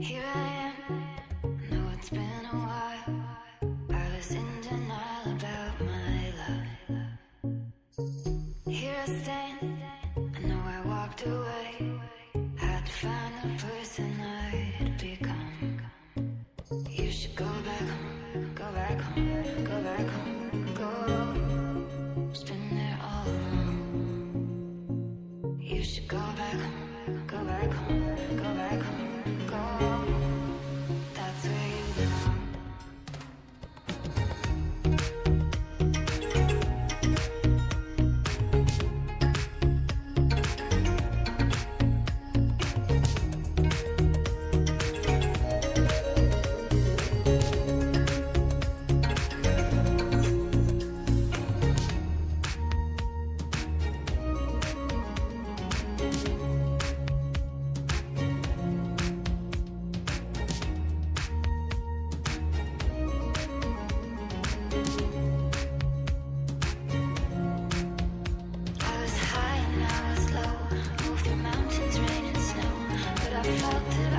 Here I am, know it's been a while. I was in denial about my love. Here I stand, I know I walked away. Had to find the person I'd become. You should go back home, go back home, go back home, go. It's been there all along. You should go back home, go back home, go back home, go. That's where you belong. I was high and I was low, moved through mountains, rain and snow, but I felt that